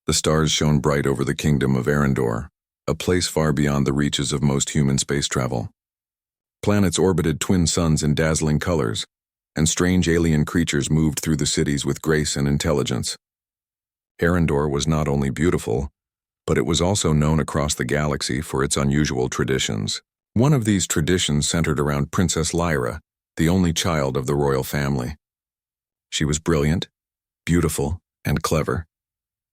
The stars shone bright over the kingdom of Arendor, a place far beyond the reaches of most human space travel. Planets orbited twin suns in dazzling colors, and strange alien creatures moved through the cities with grace and intelligence. Arendor was not only beautiful, but it was also known across the galaxy for its unusual traditions. One of these traditions centered around Princess Lyra, the only child of the royal family. She was brilliant, beautiful, and clever,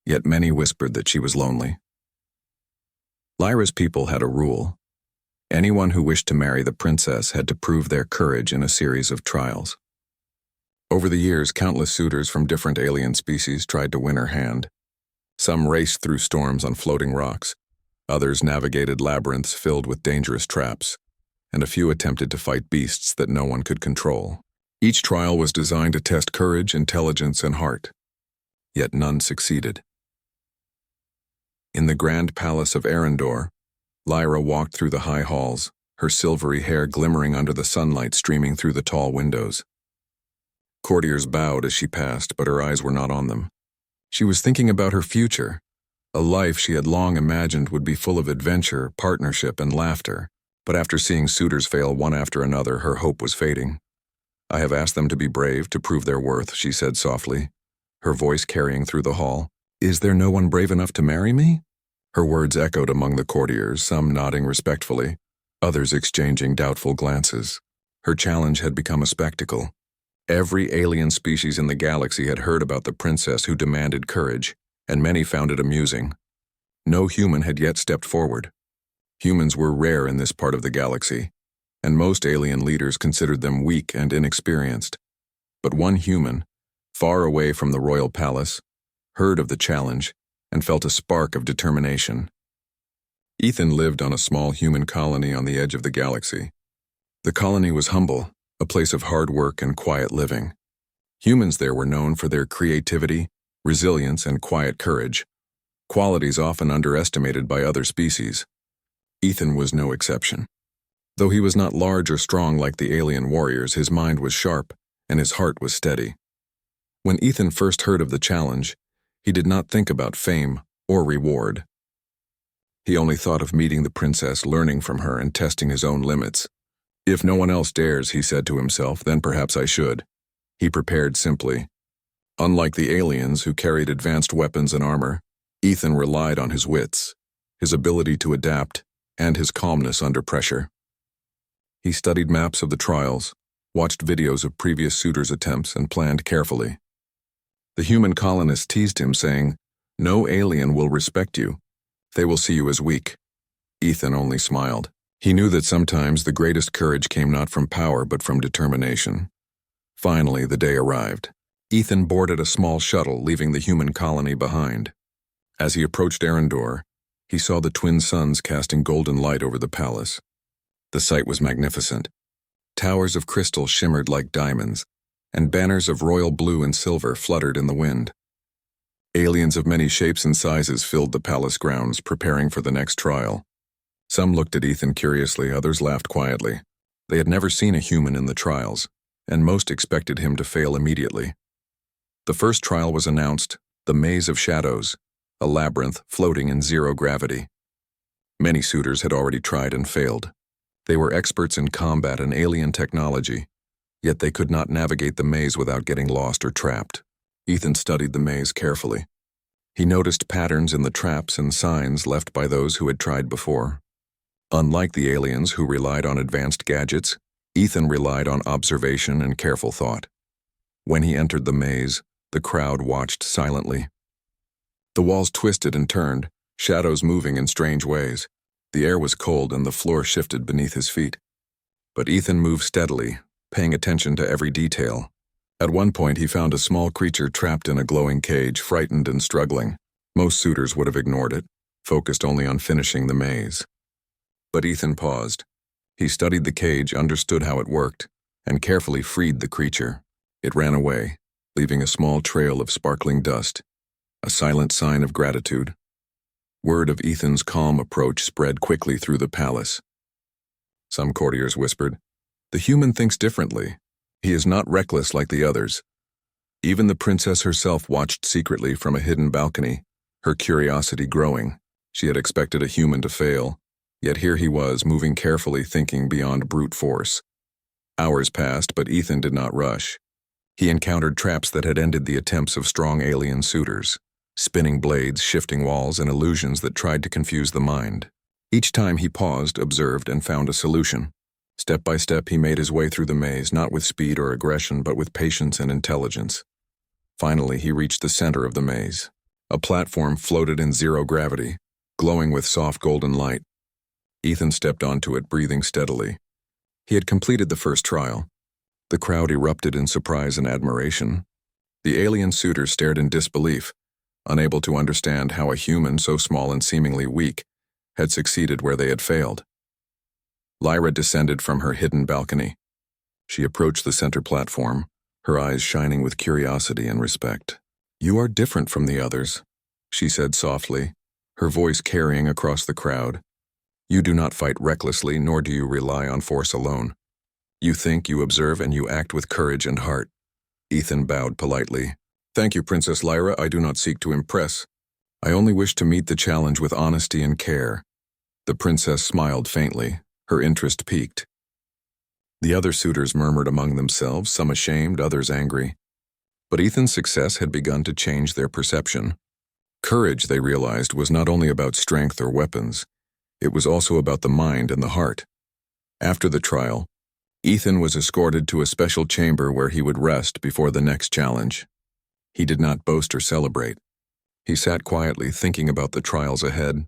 yet many whispered that she was lonely. Lyra's people had a rule. Anyone who wished to marry the princess had to prove their courage in a series of trials. Over the years, countless suitors from different alien species tried to win her hand. Some raced through storms on floating rocks, others navigated labyrinths filled with dangerous traps, and a few attempted to fight beasts that no one could control. Each trial was designed to test courage, intelligence, and heart, yet none succeeded. In the grand palace of Arendor, Lyra walked through the high halls, her silvery hair glimmering under the sunlight streaming through the tall windows. Courtiers bowed as she passed, but her eyes were not on them. She was thinking about her future, a life she had long imagined would be full of adventure, partnership, and laughter. But after seeing suitors fail one after another, her hope was fading. "I have asked them to be brave, to prove their worth," she said softly, her voice carrying through the hall. "Is there no one brave enough to marry me?" Her words echoed among the courtiers, some nodding respectfully, others exchanging doubtful glances. Her challenge had become a spectacle. Every alien species in the galaxy had heard about the princess who demanded courage, and many found it amusing. No human had yet stepped forward. Humans were rare in this part of the galaxy, and most alien leaders considered them weak and inexperienced. But one human, far away from the royal palace, heard of the challenge and felt a spark of determination. Ethan lived on a small human colony on the edge of the galaxy. The colony was humble, a place of hard work and quiet living. Humans there were known for their creativity, resilience, and quiet courage, qualities often underestimated by other species. Ethan was no exception. Though he was not large or strong like the alien warriors, his mind was sharp and his heart was steady. When Ethan first heard of the challenge, he did not think about fame or reward. He only thought of meeting the princess, learning from her, and testing his own limits. "If no one else dares," he said to himself, "then perhaps I should." He prepared simply. Unlike the aliens who carried advanced weapons and armor, Ethan relied on his wits, his ability to adapt, and his calmness under pressure. He studied maps of the trials, watched videos of previous suitors' attempts, and planned carefully. The human colonists teased him, saying, "No alien will respect you. They will see you as weak." Ethan only smiled. He knew that sometimes the greatest courage came not from power but from determination. Finally, the day arrived. Ethan boarded a small shuttle, leaving the human colony behind. As he approached Arendor, he saw the twin suns casting golden light over the palace. The sight was magnificent. Towers of crystal shimmered like diamonds, and banners of royal blue and silver fluttered in the wind. Aliens of many shapes and sizes filled the palace grounds, preparing for the next trial. Some looked at Ethan curiously, others laughed quietly. They had never seen a human in the trials, and most expected him to fail immediately. The first trial was announced, the Maze of Shadows, a labyrinth floating in zero gravity. Many suitors had already tried and failed. They were experts in combat and alien technology, yet they could not navigate the maze without getting lost or trapped. Ethan studied the maze carefully. He noticed patterns in the traps and signs left by those who had tried before. Unlike the aliens who relied on advanced gadgets, Ethan relied on observation and careful thought. When he entered the maze, the crowd watched silently. The walls twisted and turned, shadows moving in strange ways. The air was cold and the floor shifted beneath his feet. But Ethan moved steadily, paying attention to every detail. At one point, he found a small creature trapped in a glowing cage, frightened and struggling. Most suitors would have ignored it, focused only on finishing the maze. But Ethan paused. He studied the cage, understood how it worked, and carefully freed the creature. It ran away, leaving a small trail of sparkling dust, a silent sign of gratitude. Word of Ethan's calm approach spread quickly through the palace. Some courtiers whispered, "The human thinks differently. He is not reckless like the others." Even the princess herself watched secretly from a hidden balcony, her curiosity growing. She had expected a human to fail, yet here he was, moving carefully, thinking beyond brute force. Hours passed, but Ethan did not rush. He encountered traps that had ended the attempts of strong alien suitors, spinning blades, shifting walls, and illusions that tried to confuse the mind. Each time he paused, observed, and found a solution. Step by step, he made his way through the maze, not with speed or aggression, but with patience and intelligence. Finally, he reached the center of the maze. A platform floated in zero gravity, glowing with soft golden light. Ethan stepped onto it, breathing steadily. He had completed the first trial. The crowd erupted in surprise and admiration. The alien suitors stared in disbelief, unable to understand how a human so small and seemingly weak had succeeded where they had failed. Lyra descended from her hidden balcony. She approached the center platform, her eyes shining with curiosity and respect. "You are different from the others," she said softly, her voice carrying across the crowd. "You do not fight recklessly, nor do you rely on force alone. You think, you observe, and you act with courage and heart." Ethan bowed politely. "Thank you, Princess Lyra. I do not seek to impress. I only wish to meet the challenge with honesty and care." The princess smiled faintly, her interest piqued. The other suitors murmured among themselves, some ashamed, others angry. But Ethan's success had begun to change their perception. Courage, they realized, was not only about strength or weapons. It was also about the mind and the heart. After the trial, Ethan was escorted to a special chamber where he would rest before the next challenge. He did not boast or celebrate. He sat quietly, thinking about the trials ahead.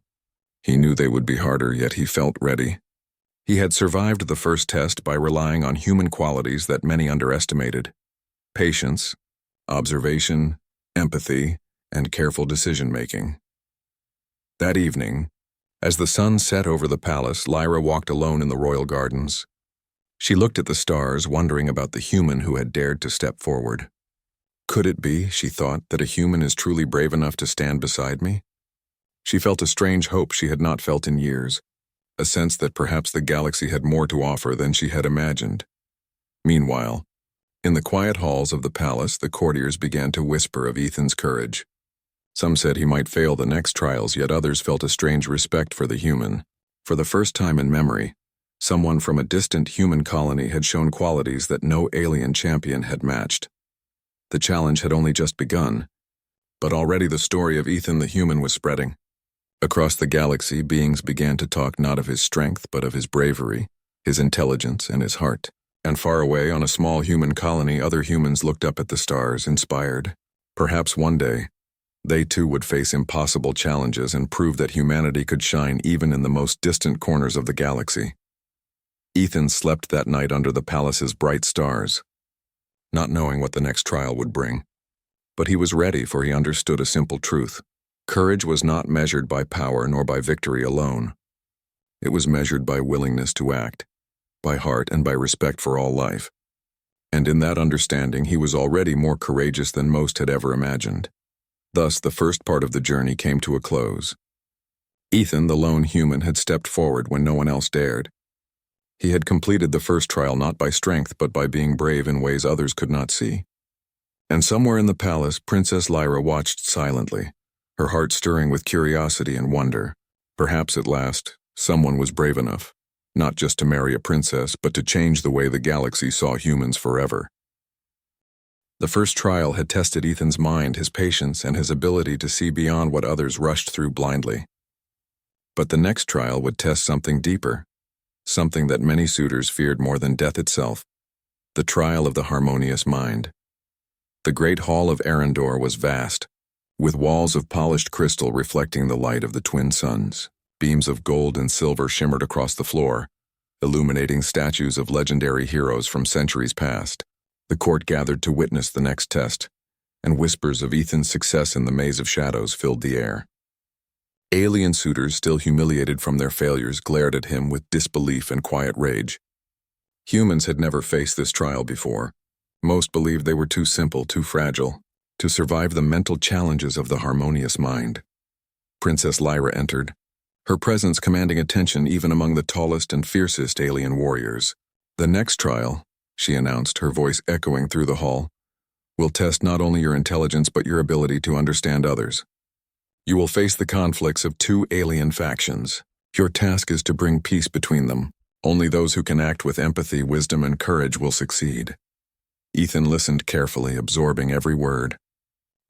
He knew they would be harder, yet he felt ready. He had survived the first test by relying on human qualities that many underestimated: patience, observation, empathy, and careful decision-making. That evening, as the sun set over the palace, Lyra walked alone in the royal gardens. She looked at the stars, wondering about the human who had dared to step forward. Could it be, she thought, that a human is truly brave enough to stand beside me? She felt a strange hope she had not felt in years, a sense that perhaps the galaxy had more to offer than she had imagined. Meanwhile, in the quiet halls of the palace, the courtiers began to whisper of Ethan's courage. Some said he might fail the next trials, yet others felt a strange respect for the human. For the first time in memory, someone from a distant human colony had shown qualities that no alien champion had matched. The challenge had only just begun, but already the story of Ethan the human was spreading. Across the galaxy, beings began to talk not of his strength, but of his bravery, his intelligence, and his heart. And far away on a small human colony, other humans looked up at the stars, inspired. Perhaps one day, they too would face impossible challenges and prove that humanity could shine even in the most distant corners of the galaxy. Ethan slept that night under the palace's bright stars, not knowing what the next trial would bring. But he was ready, for he understood a simple truth. Courage was not measured by power nor by victory alone. It was measured by willingness to act, by heart, and by respect for all life. And in that understanding, he was already more courageous than most had ever imagined. Thus, the first part of the journey came to a close. Ethan, the lone human, had stepped forward when no one else dared. He had completed the first trial not by strength, but by being brave in ways others could not see. And somewhere in the palace, Princess Lyra watched silently, her heart stirring with curiosity and wonder. Perhaps at last, someone was brave enough, not just to marry a princess, but to change the way the galaxy saw humans forever. The first trial had tested Ethan's mind, his patience, and his ability to see beyond what others rushed through blindly. But the next trial would test something deeper, something that many suitors feared more than death itself: the trial of the harmonious mind. The great hall of Arendor was vast, with walls of polished crystal reflecting the light of the twin suns. Beams of gold and silver shimmered across the floor, illuminating statues of legendary heroes from centuries past. The court gathered to witness the next test, and whispers of Ethan's success in the maze of shadows filled the air. Alien suitors, still humiliated from their failures, glared at him with disbelief and quiet rage. Humans had never faced this trial before. Most believed they were too simple, too fragile, to survive the mental challenges of the harmonious mind. Princess Lyra entered, her presence commanding attention even among the tallest and fiercest alien warriors. "The next trial," she announced, her voice echoing through the hall, "will test not only your intelligence but your ability to understand others. You will face the conflicts of two alien factions. Your task is to bring peace between them. Only those who can act with empathy, wisdom, and courage will succeed. Ethan listened carefully, absorbing every word.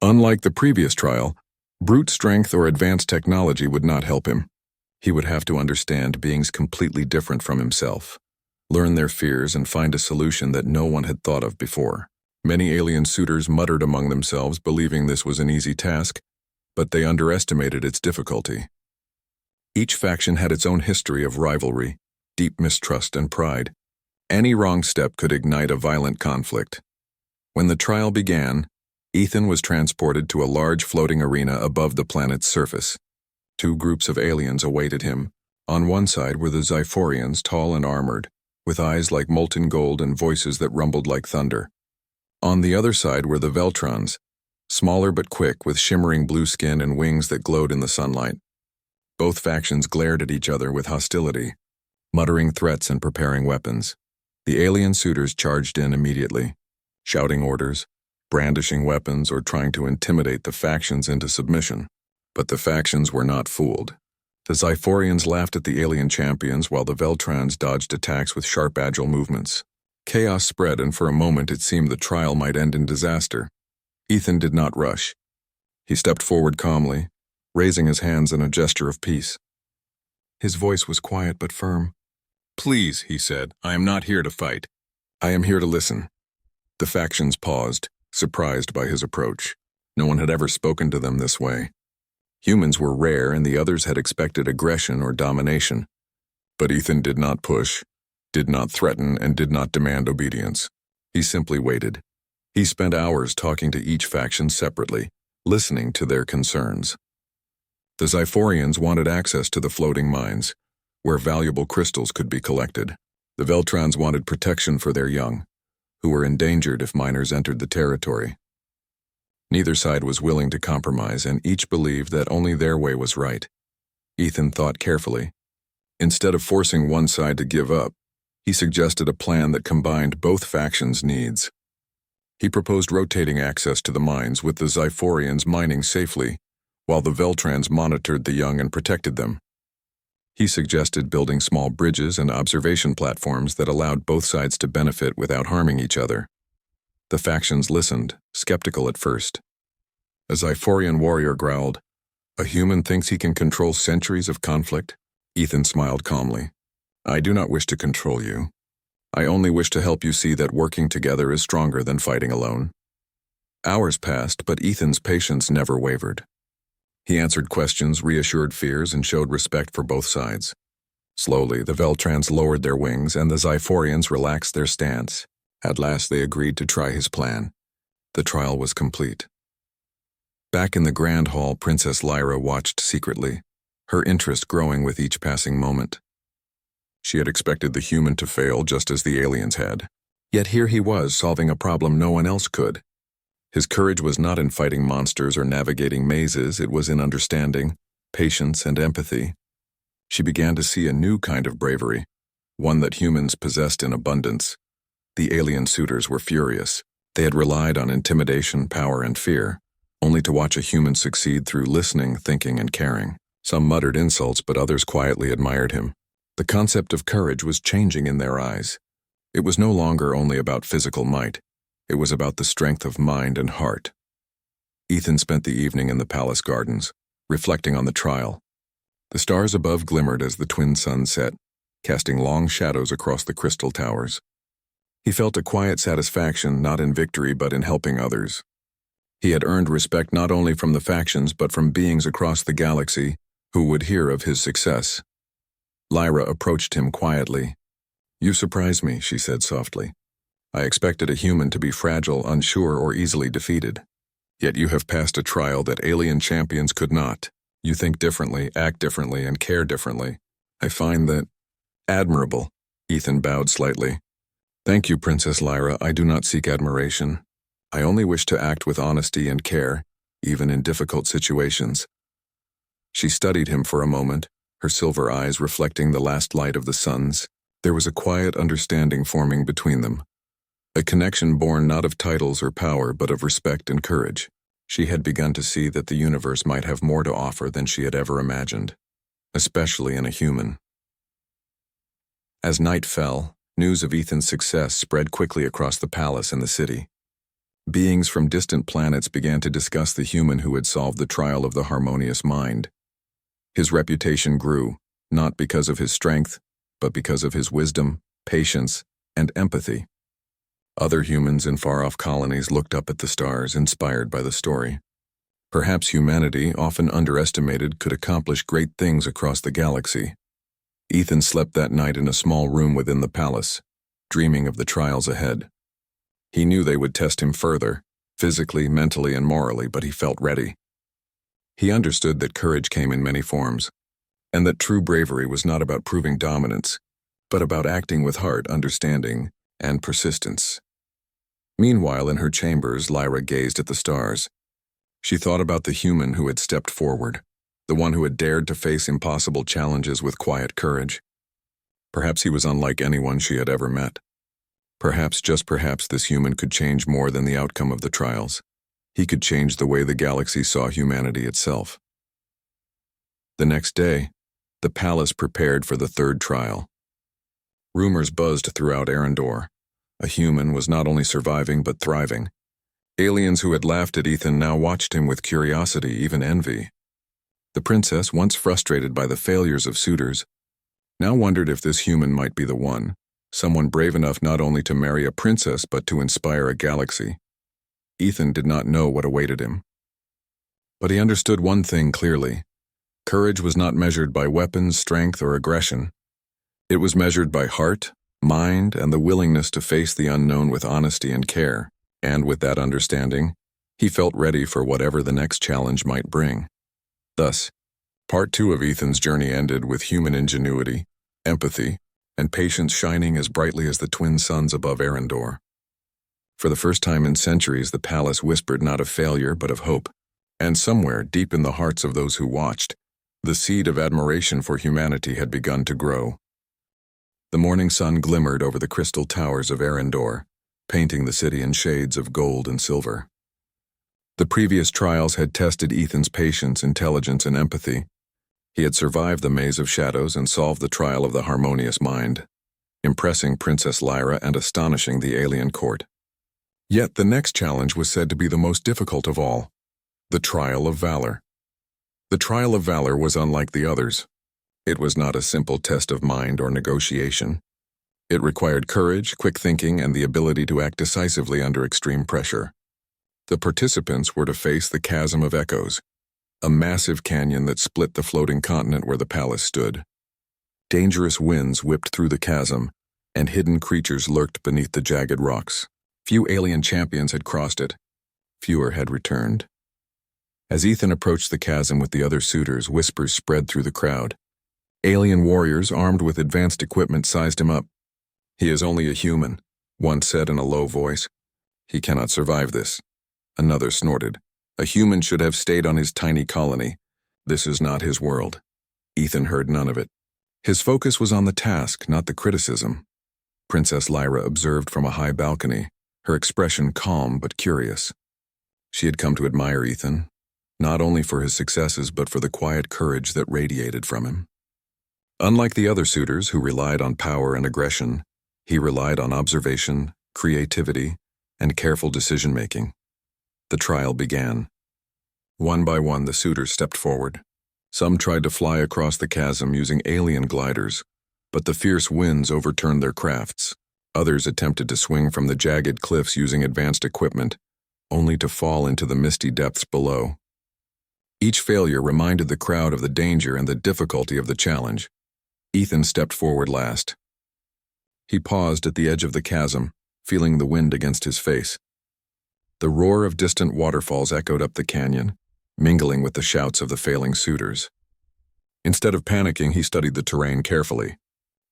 Unlike the previous trial, brute strength or advanced technology would not help him. He would have to understand beings completely different from himself, learn their fears, and find a solution that no one had thought of before. Many alien suitors muttered among themselves, believing this was an easy task, but they underestimated its difficulty. Each faction had its own history of rivalry, deep mistrust, and pride. Any wrong step could ignite a violent conflict. When the trial began, Ethan was transported to a large floating arena above the planet's surface. Two groups of aliens awaited him. On one side were the Xiphorians, tall and armored, with eyes like molten gold and voices that rumbled like thunder. On the other side were the Veltrons, smaller but quick, with shimmering blue skin and wings that glowed in the sunlight. Both factions glared at each other with hostility, muttering threats and preparing weapons. The alien suitors charged in immediately, shouting orders, brandishing weapons, or trying to intimidate the factions into submission. But the factions were not fooled. The Xiphorians laughed at the alien champions while the Veltrons dodged attacks with sharp, agile movements. Chaos spread, and for a moment it seemed the trial might end in disaster. Ethan did not rush. He stepped forward calmly, raising his hands in a gesture of peace. His voice was quiet but firm. "Please," he said, "I am not here to fight. I am here to listen." The factions paused, surprised by his approach. No one had ever spoken to them this way. Humans were rare, and the others had expected aggression or domination. But Ethan did not push, did not threaten, and did not demand obedience. He simply waited. He spent hours talking to each faction separately, listening to their concerns. The Xiphorians wanted access to the floating mines, where valuable crystals could be collected. The Veltrons wanted protection for their young, who were endangered if miners entered the territory. Neither side was willing to compromise, and each believed that only their way was right. Ethan thought carefully. Instead of forcing one side to give up, he suggested a plan that combined both factions' needs. He proposed rotating access to the mines, with the Xiphorians mining safely, while the Veltrons monitored the young and protected them. He suggested building small bridges and observation platforms that allowed both sides to benefit without harming each other. The factions listened, skeptical at first. A Xiphorian warrior growled, "A human thinks he can control centuries of conflict?" Ethan smiled calmly. "I do not wish to control you. I only wish to help you see that working together is stronger than fighting alone." Hours passed, but Ethan's patience never wavered. He answered questions, reassured fears, and showed respect for both sides. Slowly, the Veltrons lowered their wings, and the Xiphorians relaxed their stance. At last they agreed to try his plan. The trial was complete. Back in the Grand Hall, Princess Lyra watched secretly, her interest growing with each passing moment. She had expected the human to fail just as the aliens had. Yet here he was, solving a problem no one else could. His courage was not in fighting monsters or navigating mazes, it was in understanding, patience, and empathy. She began to see a new kind of bravery, one that humans possessed in abundance. The alien suitors were furious. They had relied on intimidation, power, and fear, only to watch a human succeed through listening, thinking, and caring. Some muttered insults, but others quietly admired him. The concept of courage was changing in their eyes. It was no longer only about physical might. It was about the strength of mind and heart. Ethan spent the evening in the palace gardens, reflecting on the trial. The stars above glimmered as the twin suns set, casting long shadows across the crystal towers. He felt a quiet satisfaction, not in victory but in helping others. He had earned respect not only from the factions but from beings across the galaxy who would hear of his success. Lyra approached him quietly. "You surprise me," she said softly. "I expected a human to be fragile, unsure, or easily defeated. Yet you have passed a trial that alien champions could not. You think differently, act differently, and care differently. I find that admirable." Ethan bowed slightly. "Thank you, Princess Lyra. I do not seek admiration. I only wish to act with honesty and care, even in difficult situations." She studied him for a moment, her silver eyes reflecting the last light of the suns. There was a quiet understanding forming between them, a connection born not of titles or power but of respect and courage. She had begun to see that the universe might have more to offer than she had ever imagined, especially in a human. As night fell, news of Ethan's success spread quickly across the palace and the city. Beings from distant planets began to discuss the human who had solved the trial of the harmonious mind. His reputation grew, not because of his strength, but because of his wisdom, patience, and empathy. Other humans in far-off colonies looked up at the stars, inspired by the story. Perhaps humanity, often underestimated, could accomplish great things across the galaxy. Ethan slept that night in a small room within the palace, dreaming of the trials ahead. He knew they would test him further, physically, mentally, and morally, but he felt ready. He understood that courage came in many forms, and that true bravery was not about proving dominance, but about acting with heart, understanding, and persistence. Meanwhile, in her chambers, Lyra gazed at the stars. She thought about the human who had stepped forward, the one who had dared to face impossible challenges with quiet courage. Perhaps he was unlike anyone she had ever met. Perhaps, just perhaps, this human could change more than the outcome of the trials. He could change the way the galaxy saw humanity itself. The next day, the palace prepared for the third trial. Rumors buzzed throughout Arendor. A human was not only surviving but thriving. Aliens who had laughed at Ethan now watched him with curiosity, even envy. The princess, once frustrated by the failures of suitors, now wondered if this human might be the one, someone brave enough not only to marry a princess but to inspire a galaxy. Ethan did not know what awaited him. But he understood one thing clearly. Courage was not measured by weapons, strength, or aggression. It was measured by heart, mind, and the willingness to face the unknown with honesty and care. And with that understanding, he felt ready for whatever the next challenge might bring. Thus, part 2 of Ethan's journey ended with human ingenuity, empathy, and patience shining as brightly as the twin suns above Arendor. For the first time in centuries, the palace whispered not of failure but of hope, and somewhere deep in the hearts of those who watched, the seed of admiration for humanity had begun to grow. The morning sun glimmered over the crystal towers of Arendor, painting the city in shades of gold and silver. The previous trials had tested Ethan's patience, intelligence, and empathy. He had survived the maze of shadows and solved the trial of the harmonious mind, impressing Princess Lyra and astonishing the alien court. Yet the next challenge was said to be the most difficult of all, the trial of valor. The trial of valor was unlike the others. It was not a simple test of mind or negotiation. It required courage, quick thinking, and the ability to act decisively under extreme pressure. The participants were to face the Chasm of Echoes, a massive canyon that split the floating continent where the palace stood. Dangerous winds whipped through the chasm, and hidden creatures lurked beneath the jagged rocks. Few alien champions had crossed it. Fewer had returned. As Ethan approached the chasm with the other suitors, whispers spread through the crowd. Alien warriors armed with advanced equipment sized him up. "He is only a human," one said in a low voice. "He cannot survive this." Another snorted. "A human should have stayed on his tiny colony. This is not his world." Ethan heard none of it. His focus was on the task, not the criticism. Princess Lyra observed from a high balcony, her expression calm but curious. She had come to admire Ethan, not only for his successes but for the quiet courage that radiated from him. Unlike the other suitors who relied on power and aggression, he relied on observation, creativity, and careful decision-making. The trial began. One by one, the suitors stepped forward. Some tried to fly across the chasm using alien gliders, but the fierce winds overturned their crafts. Others attempted to swing from the jagged cliffs using advanced equipment, only to fall into the misty depths below. Each failure reminded the crowd of the danger and the difficulty of the challenge. Ethan stepped forward last. He paused at the edge of the chasm, feeling the wind against his face. The roar of distant waterfalls echoed up the canyon, mingling with the shouts of the failing suitors. Instead of panicking, he studied the terrain carefully.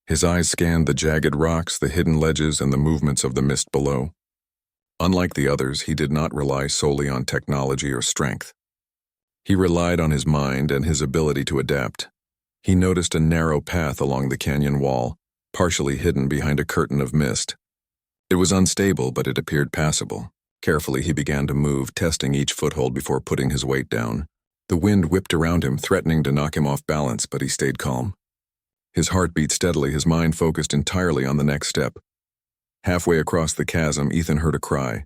His eyes scanned the jagged rocks, the hidden ledges, and the movements of the mist below. Unlike the others, he did not rely solely on technology or strength. He relied on his mind and his ability to adapt. He noticed a narrow path along the canyon wall, partially hidden behind a curtain of mist. It was unstable, but it appeared passable. Carefully, he began to move, testing each foothold before putting his weight down. The wind whipped around him, threatening to knock him off balance, but he stayed calm. His heart beat steadily, his mind focused entirely on the next step. Halfway across the chasm, Ethan heard a cry.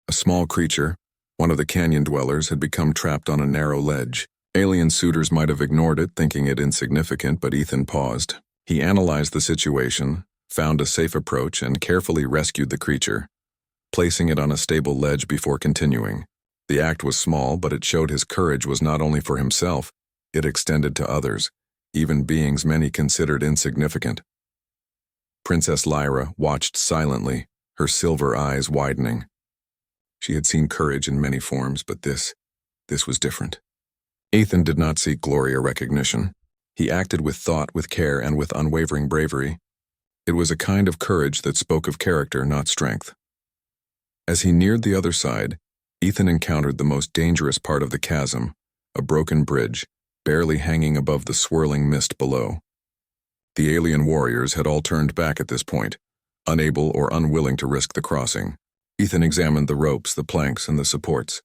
A small creature, one of the canyon dwellers, had become trapped on a narrow ledge. Alien suitors might have ignored it, thinking it insignificant, but Ethan paused. He analyzed the situation, found a safe approach, and carefully rescued the creature, placing it on a stable ledge before continuing. The act was small, but it showed his courage was not only for himself, it extended to others, even beings many considered insignificant. Princess Lyra watched silently, her silver eyes widening. She had seen courage in many forms, but this was different. Ethan did not seek glory or recognition. He acted with thought, with care, and with unwavering bravery. It was a kind of courage that spoke of character, not strength. As he neared the other side, Ethan encountered the most dangerous part of the chasm, a broken bridge, barely hanging above the swirling mist below. The alien warriors had all turned back at this point, unable or unwilling to risk the crossing. Ethan examined the ropes, the planks, and the supports.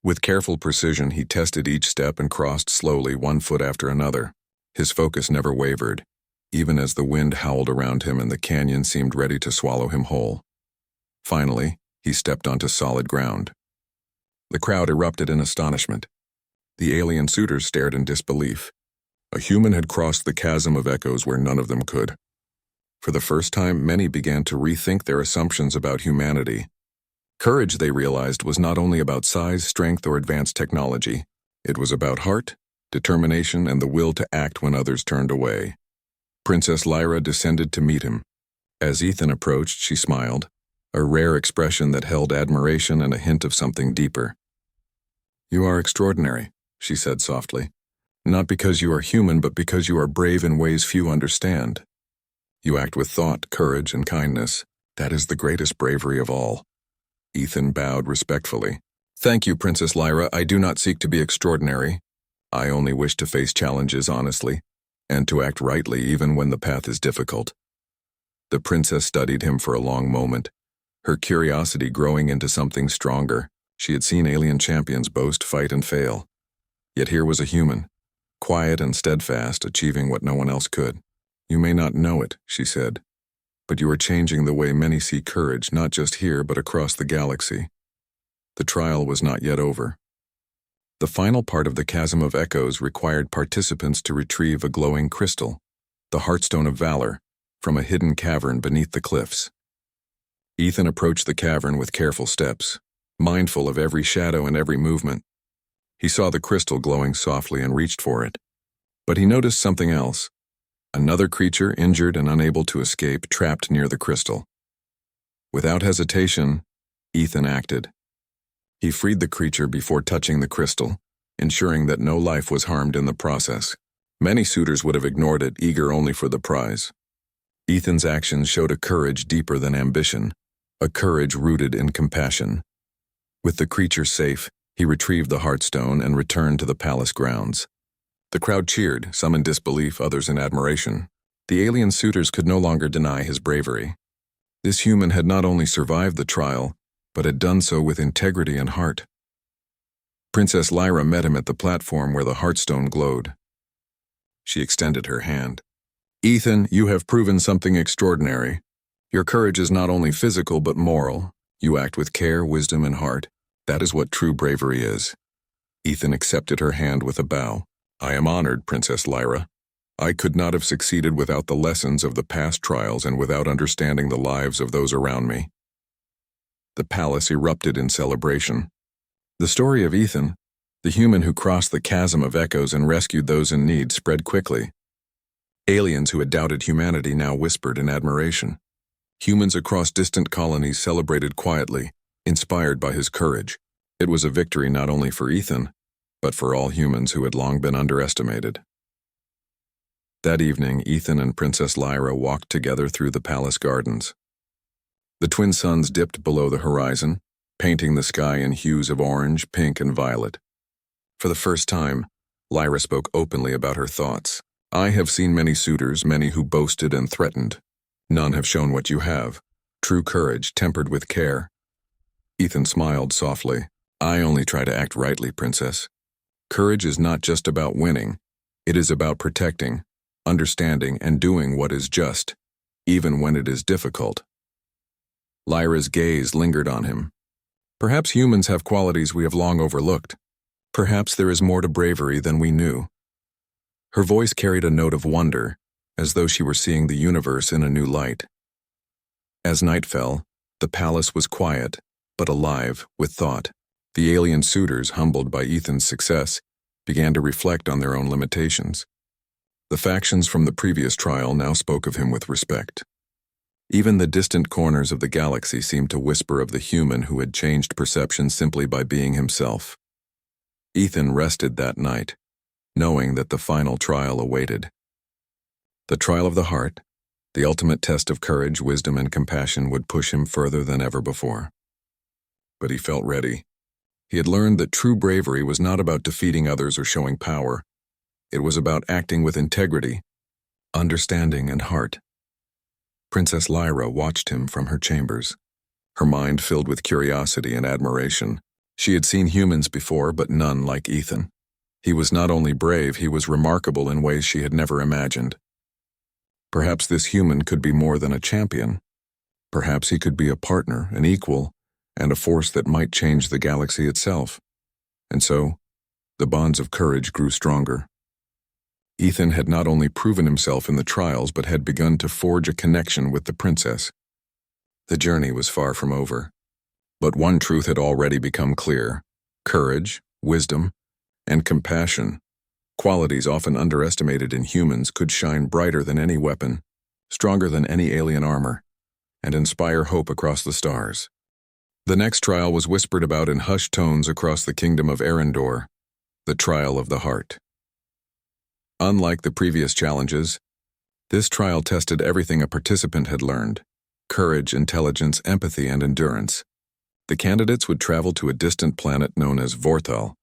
With careful precision, he tested each step and crossed slowly, one foot after another. His focus never wavered, even as the wind howled around him and the canyon seemed ready to swallow him whole. Finally, he stepped onto solid ground. The crowd erupted in astonishment. The alien suitors stared in disbelief. A human had crossed the chasm of echoes where none of them could. For the first time, many began to rethink their assumptions about humanity. Courage, they realized, was not only about size, strength, or advanced technology. It was about heart, determination, and the will to act when others turned away. Princess Lyra descended to meet him. As Ethan approached, she smiled, a rare expression that held admiration and a hint of something deeper. "You are extraordinary," she said softly. "Not because you are human, but because you are brave in ways few understand. You act with thought, courage, and kindness. That is the greatest bravery of all." Ethan bowed respectfully. "Thank you, Princess Lyra. I do not seek to be extraordinary. I only wish to face challenges honestly, and to act rightly even when the path is difficult." The princess studied him for a long moment, her curiosity growing into something stronger. She had seen alien champions boast, fight, and fail. Yet here was a human, quiet and steadfast, achieving what no one else could. "You may not know it," she said, "but you are changing the way many see courage, not just here but across the galaxy." The trial was not yet over. The final part of the Chasm of Echoes required participants to retrieve a glowing crystal, the Heartstone of Valor, from a hidden cavern beneath the cliffs. Ethan approached the cavern with careful steps, mindful of every shadow and every movement. He saw the crystal glowing softly and reached for it. But he noticed something else. Another creature, injured and unable to escape, trapped near the crystal. Without hesitation, Ethan acted. He freed the creature before touching the crystal, ensuring that no life was harmed in the process. Many suitors would have ignored it, eager only for the prize. Ethan's actions showed a courage deeper than ambition, a courage rooted in compassion. With the creature safe, he retrieved the Heartstone and returned to the palace grounds. The crowd cheered, some in disbelief, others in admiration. The alien suitors could no longer deny his bravery. This human had not only survived the trial, but had done so with integrity and heart. Princess Lyra met him at the platform where the Heartstone glowed. She extended her hand. "Ethan, you have proven something extraordinary. Your courage is not only physical but moral. You act with care, wisdom, and heart. That is what true bravery is." Ethan accepted her hand with a bow. "I am honored, Princess Lyra. I could not have succeeded without the lessons of the past trials and without understanding the lives of those around me." The palace erupted in celebration. The story of Ethan, the human who crossed the Chasm of Echoes and rescued those in need, spread quickly. Aliens who had doubted humanity now whispered in admiration. Humans across distant colonies celebrated quietly, inspired by his courage. It was a victory not only for Ethan, but for all humans who had long been underestimated. That evening, Ethan and Princess Lyra walked together through the palace gardens. The twin suns dipped below the horizon, painting the sky in hues of orange, pink, and violet. For the first time, Lyra spoke openly about her thoughts. "I have seen many suitors, many who boasted and threatened. None have shown what you have, true courage tempered with care. Ethan smiled softly. I only try to act rightly, Princess. Courage is not just about winning. It is about protecting, understanding, and doing what is just, even when it is difficult. Lyra's gaze lingered on him. Perhaps humans have qualities we have long overlooked. Perhaps there is more to bravery than we knew. Her voice carried a note of wonder, as though she were seeing the universe in a new light. As night fell, the palace was quiet, but alive with thought. The alien suitors, humbled by Ethan's success, began to reflect on their own limitations. The factions from the previous trial now spoke of him with respect. Even the distant corners of the galaxy seemed to whisper of the human who had changed perception simply by being himself. Ethan rested that night, knowing that the final trial awaited. The trial of the heart, the ultimate test of courage, wisdom, and compassion, would push him further than ever before. But he felt ready. He had learned that true bravery was not about defeating others or showing power. It was about acting with integrity, understanding, and heart. Princess Lyra watched him from her chambers, her mind filled with curiosity and admiration. She had seen humans before, but none like Ethan. He was not only brave, he was remarkable in ways she had never imagined. Perhaps this human could be more than a champion. Perhaps he could be a partner, an equal, and a force that might change the galaxy itself. And so, the bonds of courage grew stronger. Ethan had not only proven himself in the trials, but had begun to forge a connection with the princess. The journey was far from over. But one truth had already become clear: courage, wisdom, and compassion, qualities often underestimated in humans, could shine brighter than any weapon, stronger than any alien armor, and inspire hope across the stars. The next trial was whispered about in hushed tones across the kingdom of Arendor, the trial of the heart. Unlike the previous challenges, this trial tested everything a participant had learned: courage, intelligence, empathy, and endurance. The candidates would travel to a distant planet known as Vorthal,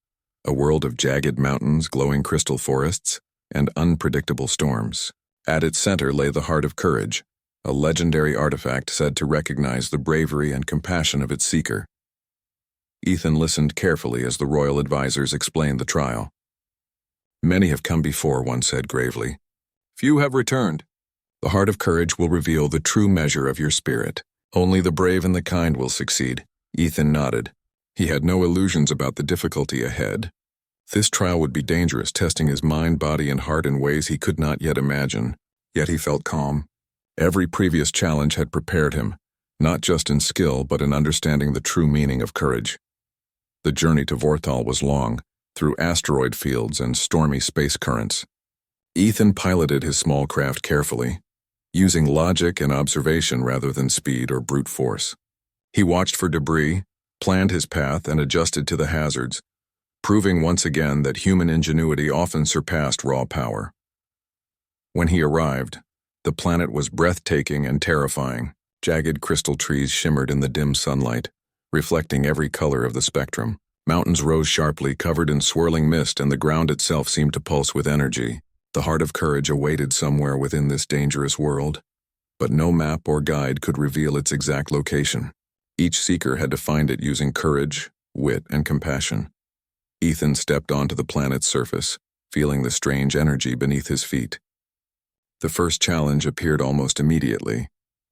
a world of jagged mountains, glowing crystal forests, and unpredictable storms. At its center lay the Heart of Courage, a legendary artifact said to recognize the bravery and compassion of its seeker. Ethan listened carefully as the royal advisors explained the trial. Many have come before, one said gravely. Few have returned. The Heart of Courage will reveal the true measure of your spirit. Only the brave and the kind will succeed. Ethan nodded. He had no illusions about the difficulty ahead. This trial would be dangerous, testing his mind, body, and heart in ways he could not yet imagine. Yet he felt calm. Every previous challenge had prepared him, not just in skill, but in understanding the true meaning of courage. The journey to Vorthal was long, through asteroid fields and stormy space currents. Ethan piloted his small craft carefully, using logic and observation rather than speed or brute force. He watched for debris, planned his path, and adjusted to the hazards, proving once again that human ingenuity often surpassed raw power. When he arrived, the planet was breathtaking and terrifying. Jagged crystal trees shimmered in the dim sunlight, reflecting every color of the spectrum. Mountains rose sharply, covered in swirling mist, and the ground itself seemed to pulse with energy. The Heart of Courage awaited somewhere within this dangerous world, but no map or guide could reveal its exact location. Each seeker had to find it using courage, wit, and compassion. Ethan stepped onto the planet's surface, feeling the strange energy beneath his feet. The first challenge appeared almost immediately.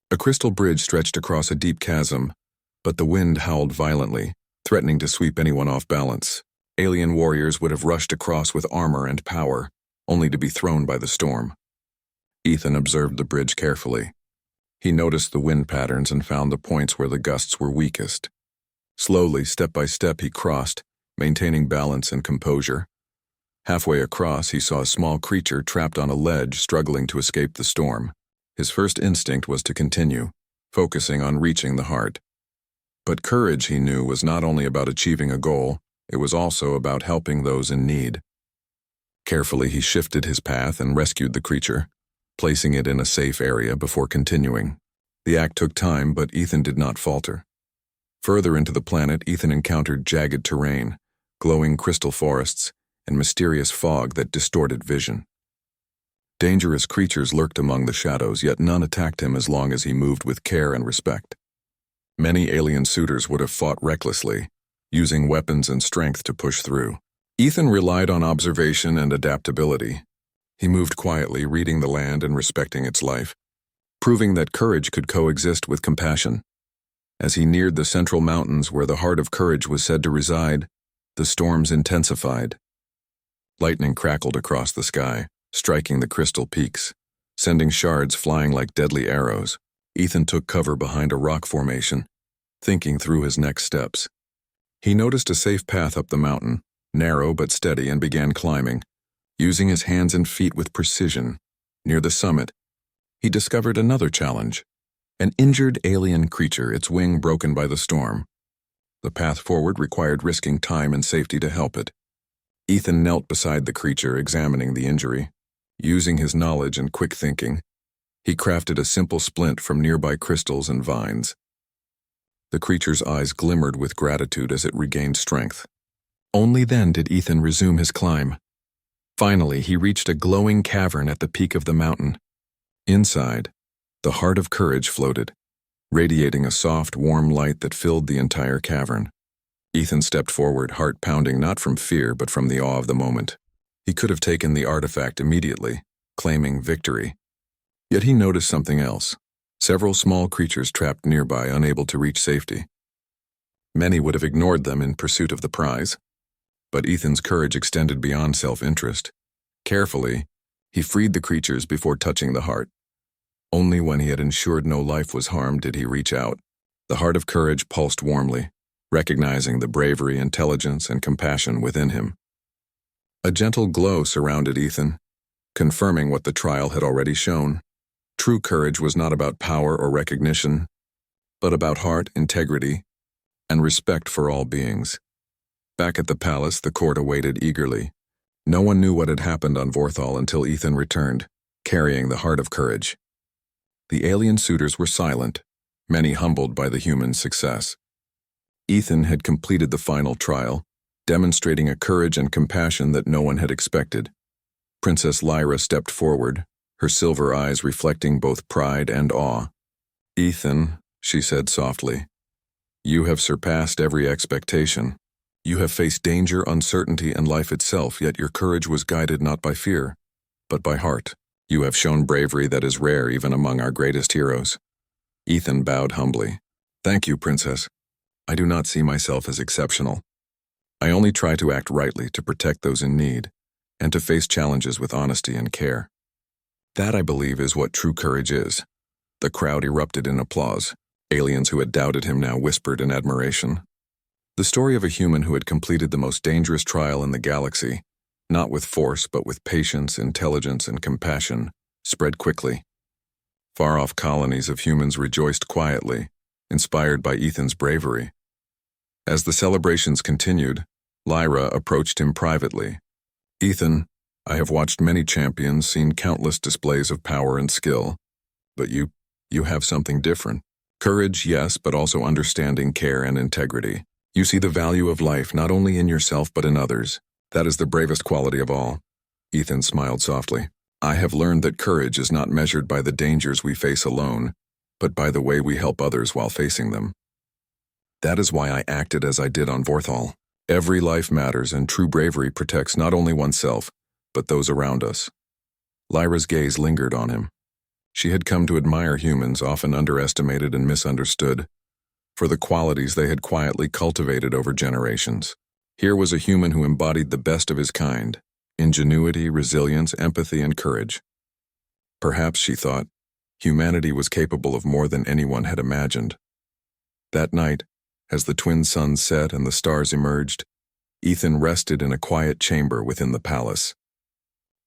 A crystal bridge stretched across a deep chasm, but the wind howled violently, threatening to sweep anyone off balance. Alien warriors would have rushed across with armor and power, only to be thrown by the storm. Ethan observed the bridge carefully. He noticed the wind patterns and found the points where the gusts were weakest. Slowly, step by step, he crossed, maintaining balance and composure. Halfway across, he saw a small creature trapped on a ledge, struggling to escape the storm. His first instinct was to continue, focusing on reaching the heart. But courage, he knew, was not only about achieving a goal, it was also about helping those in need. Carefully, he shifted his path and rescued the creature, placing it in a safe area before continuing. The act took time, but Ethan did not falter. Further into the planet, Ethan encountered jagged terrain, glowing crystal forests, and mysterious fog that distorted vision. Dangerous creatures lurked among the shadows, yet none attacked him as long as he moved with care and respect. Many alien suitors would have fought recklessly, using weapons and strength to push through. Ethan relied on observation and adaptability. He moved quietly, reading the land and respecting its life, proving that courage could coexist with compassion. As he neared the central mountains where the heart of courage was said to reside, the storms intensified. Lightning crackled across the sky, striking the crystal peaks, sending shards flying like deadly arrows. Ethan took cover behind a rock formation, thinking through his next steps. He noticed a safe path up the mountain, narrow but steady, and began climbing, using his hands and feet with precision. Near the summit, he discovered another challenge, an injured alien creature, its wing broken by the storm. The path forward required risking time and safety to help it. Ethan knelt beside the creature, examining the injury. Using his knowledge and quick thinking, he crafted a simple splint from nearby crystals and vines. The creature's eyes glimmered with gratitude as it regained strength. Only then did Ethan resume his climb. Finally, he reached a glowing cavern at the peak of the mountain. Inside, the heart of courage floated, radiating a soft, warm light that filled the entire cavern. Ethan stepped forward, heart pounding not from fear but from the awe of the moment. He could have taken the artifact immediately, claiming victory. Yet he noticed something else. Several small creatures trapped nearby, unable to reach safety. Many would have ignored them in pursuit of the prize. But Ethan's courage extended beyond self-interest. Carefully, he freed the creatures before touching the heart. Only when he had ensured no life was harmed did he reach out. The heart of courage pulsed warmly, recognizing the bravery, intelligence, and compassion within him. A gentle glow surrounded Ethan, confirming what the trial had already shown. True courage was not about power or recognition, but about heart, integrity, and respect for all beings. Back at the palace, the court awaited eagerly. No one knew what had happened on Vorthal until Ethan returned, carrying the heart of courage. The alien suitors were silent, many humbled by the human's success. Ethan had completed the final trial, demonstrating a courage and compassion that no one had expected. Princess Lyra stepped forward, her silver eyes reflecting both pride and awe. "Ethan," she said softly, "you have surpassed every expectation. You have faced danger, uncertainty, and life itself, yet your courage was guided not by fear, but by heart. You have shown bravery that is rare even among our greatest heroes." Ethan bowed humbly. "Thank you, Princess. I do not see myself as exceptional. I only try to act rightly, to protect those in need, and to face challenges with honesty and care. That, I believe, is what true courage is." The crowd erupted in applause. Aliens who had doubted him now whispered in admiration. The story of a human who had completed the most dangerous trial in the galaxy, not with force but with patience, intelligence, and compassion, spread quickly. Far-off colonies of humans rejoiced quietly, inspired by Ethan's bravery. As the celebrations continued, Lyra approached him privately. "Ethan, I have watched many champions, seen countless displays of power and skill, but you have something different. Courage, yes, but also understanding, care, and integrity. You see the value of life not only in yourself but in others. That is the bravest quality of all." Ethan smiled softly. "I have learned that courage is not measured by the dangers we face alone, but by the way we help others while facing them. That is why I acted as I did on Vorthal. Every life matters, and true bravery protects not only oneself, but those around us." Lyra's gaze lingered on him. She had come to admire humans, often underestimated and misunderstood, for the qualities they had quietly cultivated over generations. Here was a human who embodied the best of his kind: ingenuity, resilience, empathy, and courage. Perhaps, she thought, humanity was capable of more than anyone had imagined. That night, as the twin suns set and the stars emerged, Ethan rested in a quiet chamber within the palace.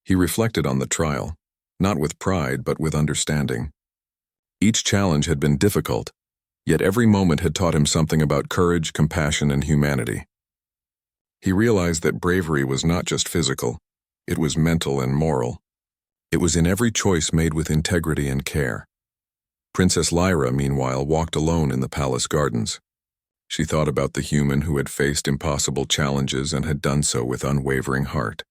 He reflected on the trial, not with pride but with understanding. Each challenge had been difficult, yet every moment had taught him something about courage, compassion, and humanity. He realized that bravery was not just physical, it was mental and moral. It was in every choice made with integrity and care. Princess Lyra, meanwhile, walked alone in the palace gardens. She thought about the human who had faced impossible challenges and had done so with unwavering heart.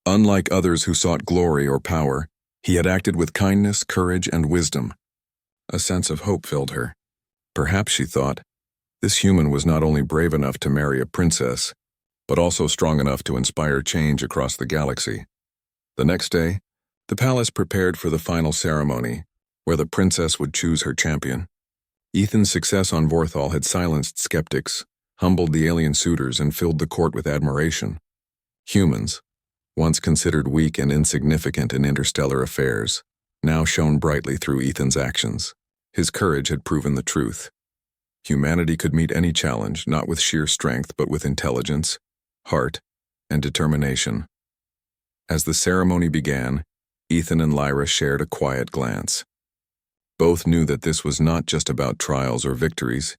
Unlike others who sought glory or power, he had acted with kindness, courage, and wisdom. A sense of hope filled her. Perhaps, she thought, this human was not only brave enough to marry a princess, but also strong enough to inspire change across the galaxy. The next day, the palace prepared for the final ceremony, where the princess would choose her champion. Ethan's success on Vorthal had silenced skeptics, humbled the alien suitors, and filled the court with admiration. Humans, once considered weak and insignificant in interstellar affairs, now shone brightly through Ethan's actions. His courage had proven the truth. Humanity could meet any challenge, not with sheer strength, but with intelligence, heart, and determination. As the ceremony began, Ethan and Lyra shared a quiet glance. Both knew that this was not just about trials or victories.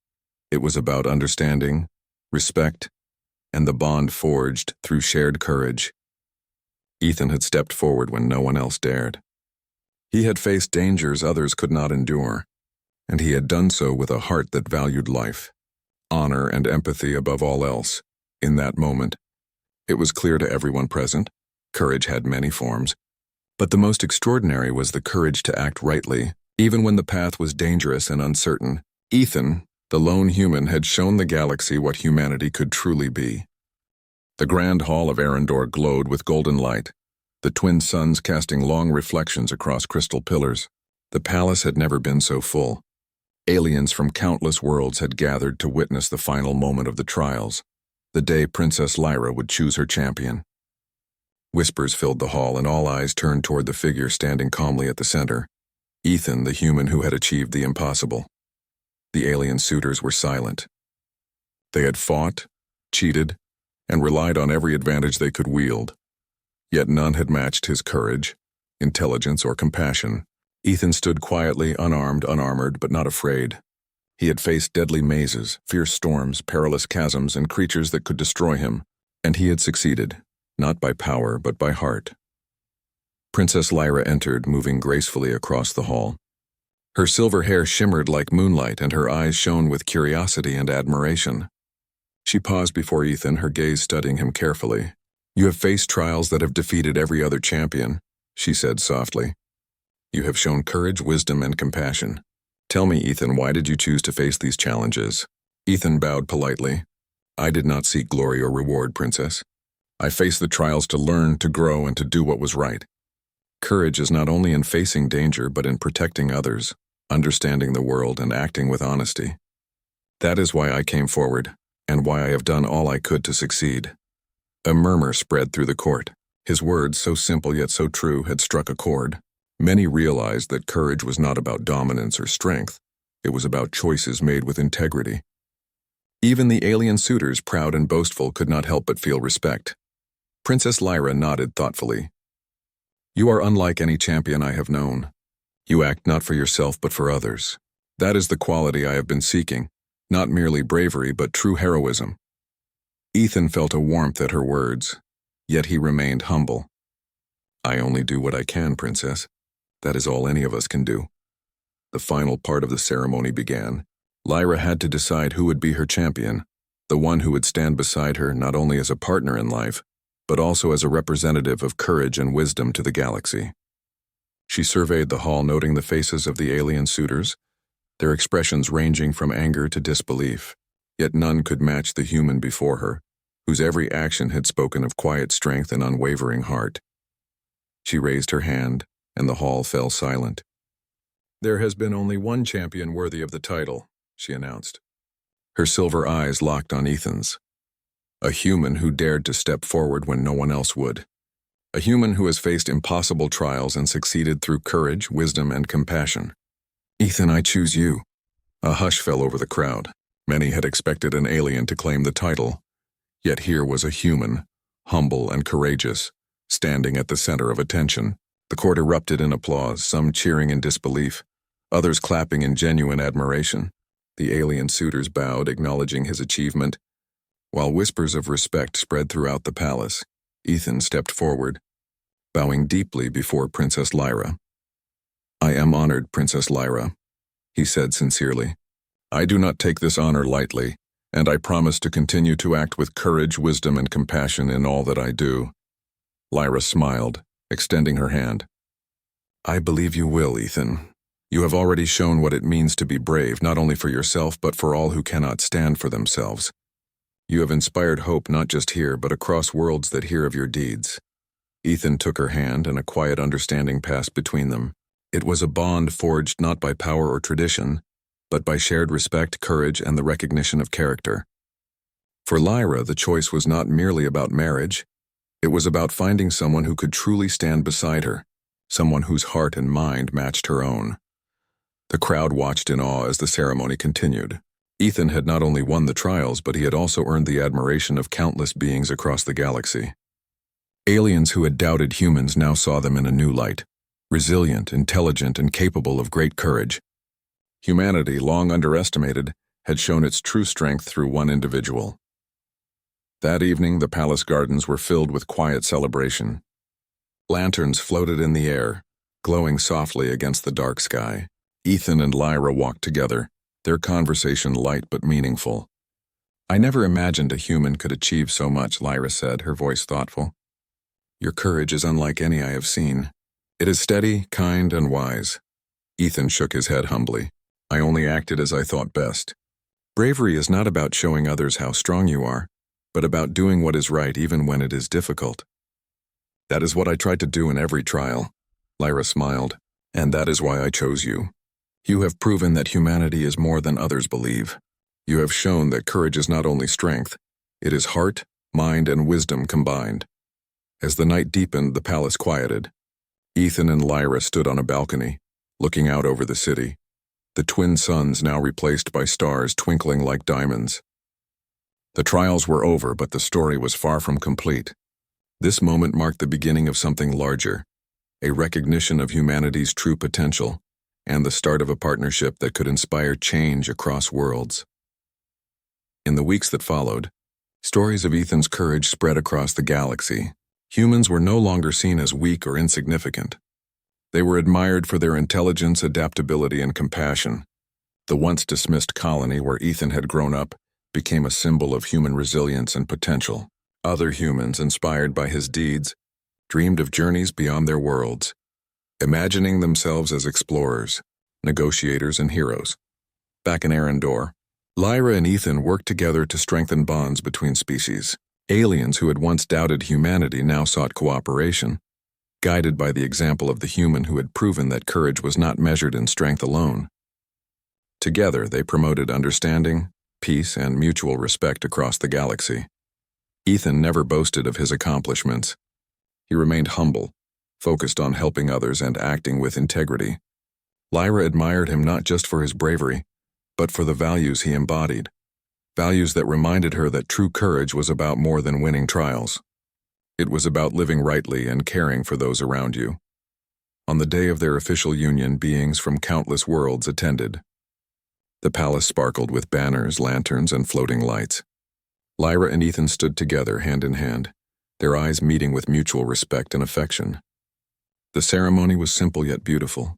It was about understanding, respect, and the bond forged through shared courage. Ethan had stepped forward when no one else dared. He had faced dangers others could not endure, and he had done so with a heart that valued life, honor, and empathy above all else. In that moment, it was clear to everyone present, courage had many forms, but the most extraordinary was the courage to act rightly, even when the path was dangerous and uncertain. Ethan, the lone human, had shown the galaxy what humanity could truly be. The grand hall of Arendor glowed with golden light, the twin suns casting long reflections across crystal pillars. The palace had never been so full. Aliens from countless worlds had gathered to witness the final moment of the trials, the day Princess Lyra would choose her champion. Whispers filled the hall, and all eyes turned toward the figure standing calmly at the center, Ethan, the human who had achieved the impossible. The alien suitors were silent. They had fought, cheated, and relied on every advantage they could wield. Yet none had matched his courage, intelligence, or compassion. Ethan stood quietly, unarmed, unarmored, but not afraid. He had faced deadly mazes, fierce storms, perilous chasms, and creatures that could destroy him, and he had succeeded, not by power, but by heart. Princess Lyra entered, moving gracefully across the hall. Her silver hair shimmered like moonlight, and her eyes shone with curiosity and admiration. She paused before Ethan, her gaze studying him carefully. "You have faced trials that have defeated every other champion," she said softly. "You have shown courage, wisdom, and compassion. Tell me, Ethan, why did you choose to face these challenges?" Ethan bowed politely. "I did not seek glory or reward, Princess. I faced the trials to learn, to grow, and to do what was right. Courage is not only in facing danger, but in protecting others, understanding the world, and acting with honesty. That is why I came forward, and why I have done all I could to succeed." A murmur spread through the court. His words, so simple yet so true, had struck a chord. Many realized that courage was not about dominance or strength. It was about choices made with integrity. Even the alien suitors, proud and boastful, could not help but feel respect. Princess Lyra nodded thoughtfully. "You are unlike any champion I have known. You act not for yourself but for others. That is the quality I have been seeking, not merely bravery but true heroism." Ethan felt a warmth at her words, yet he remained humble. "I only do what I can, Princess. That is all any of us can do." The final part of the ceremony began. Lyra had to decide who would be her champion, the one who would stand beside her not only as a partner in life, but also as a representative of courage and wisdom to the galaxy. She surveyed the hall, noting the faces of the alien suitors, their expressions ranging from anger to disbelief, yet none could match the human before her, whose every action had spoken of quiet strength and unwavering heart. She raised her hand, and the hall fell silent. "There has been only one champion worthy of the title," she announced. Her silver eyes locked on Ethan's. A human who dared to step forward when no one else would. A human who has faced impossible trials and succeeded through courage, wisdom, and compassion. "Ethan, I choose you." A hush fell over the crowd. Many had expected an alien to claim the title, yet here was a human, humble and courageous, standing at the center of attention. The court erupted in applause, some cheering in disbelief, others clapping in genuine admiration. The alien suitors bowed, acknowledging his achievement. While whispers of respect spread throughout the palace, Ethan stepped forward, bowing deeply before Princess Lyra. "I am honored, Princess Lyra," he said sincerely. "I do not take this honor lightly, and I promise to continue to act with courage, wisdom, and compassion in all that I do." Lyra smiled, extending her hand. "I believe you will, Ethan. You have already shown what it means to be brave, not only for yourself but for all who cannot stand for themselves. You have inspired hope not just here but across worlds that hear of your deeds." Ethan took her hand, and a quiet understanding passed between them. It was a bond forged not by power or tradition, but by shared respect, courage, and the recognition of character. For Lyra, the choice was not merely about marriage. It was about finding someone who could truly stand beside her, someone whose heart and mind matched her own. The crowd watched in awe as the ceremony continued. Ethan had not only won the trials, but he had also earned the admiration of countless beings across the galaxy. Aliens who had doubted humans now saw them in a new light, resilient, intelligent, and capable of great courage. Humanity, long underestimated, had shown its true strength through one individual. That evening, the palace gardens were filled with quiet celebration. Lanterns floated in the air, glowing softly against the dark sky. Ethan and Lyra walked together, their conversation light but meaningful. "I never imagined a human could achieve so much," Lyra said, her voice thoughtful. "Your courage is unlike any I have seen. It is steady, kind, and wise." Ethan shook his head humbly. "I only acted as I thought best. Bravery is not about showing others how strong you are, but about doing what is right even when it is difficult." "That is what I tried to do in every trial," Lyra smiled, "and that is why I chose you. You have proven that humanity is more than others believe. You have shown that courage is not only strength, it is heart, mind, and wisdom combined." As the night deepened, the palace quieted. Ethan and Lyra stood on a balcony, looking out over the city, the twin suns now replaced by stars twinkling like diamonds. The trials were over, but the story was far from complete. This moment marked the beginning of something larger, a recognition of humanity's true potential, and the start of a partnership that could inspire change across worlds. In the weeks that followed, stories of Ethan's courage spread across the galaxy. Humans were no longer seen as weak or insignificant. They were admired for their intelligence, adaptability, and compassion. The once dismissed colony where Ethan had grown up became a symbol of human resilience and potential. Other humans, inspired by his deeds, dreamed of journeys beyond their worlds, imagining themselves as explorers, negotiators, and heroes. Back in Arendor, Lyra and Ethan worked together to strengthen bonds between species. Aliens who had once doubted humanity now sought cooperation, guided by the example of the human who had proven that courage was not measured in strength alone. Together, they promoted understanding, peace, and mutual respect across the galaxy. Ethan never boasted of his accomplishments. He remained humble, focused on helping others and acting with integrity. Lyra admired him not just for his bravery, but for the values he embodied. Values that reminded her that true courage was about more than winning trials. It was about living rightly and caring for those around you. On the day of their official union, beings from countless worlds attended. The palace sparkled with banners, lanterns, and floating lights. Lyra and Ethan stood together, hand in hand, their eyes meeting with mutual respect and affection. The ceremony was simple yet beautiful,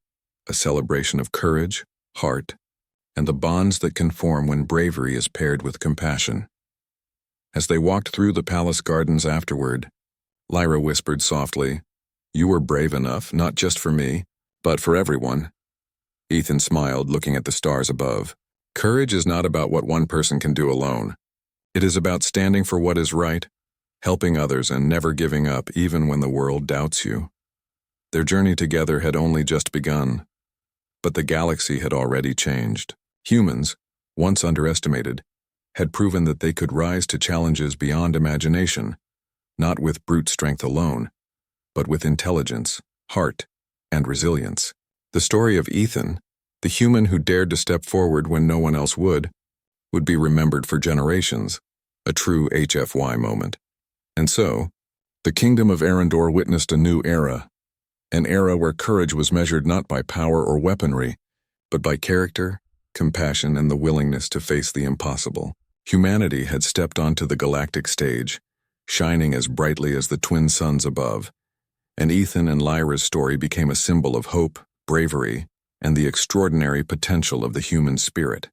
a celebration of courage, heart, and the bonds that can form when bravery is paired with compassion. As they walked through the palace gardens afterward, Lyra whispered softly, "You were brave enough, not just for me, but for everyone." Ethan smiled, looking at the stars above. Courage is not about what one person can do alone. It is about standing for what is right, helping others, and never giving up even when the world doubts you. Their journey together had only just begun, but the galaxy had already changed. Humans, once underestimated, had proven that they could rise to challenges beyond imagination, not with brute strength alone, but with intelligence, heart, and resilience. The story of Ethan, the human who dared to step forward when no one else would be remembered for generations, a true HFY moment. And so, the kingdom of Arendor witnessed a new era, an era where courage was measured not by power or weaponry, but by character, compassion, and the willingness to face the impossible. Humanity had stepped onto the galactic stage, shining as brightly as the twin suns above, and Ethan and Lyra's story became a symbol of hope, bravery, and the extraordinary potential of the human spirit.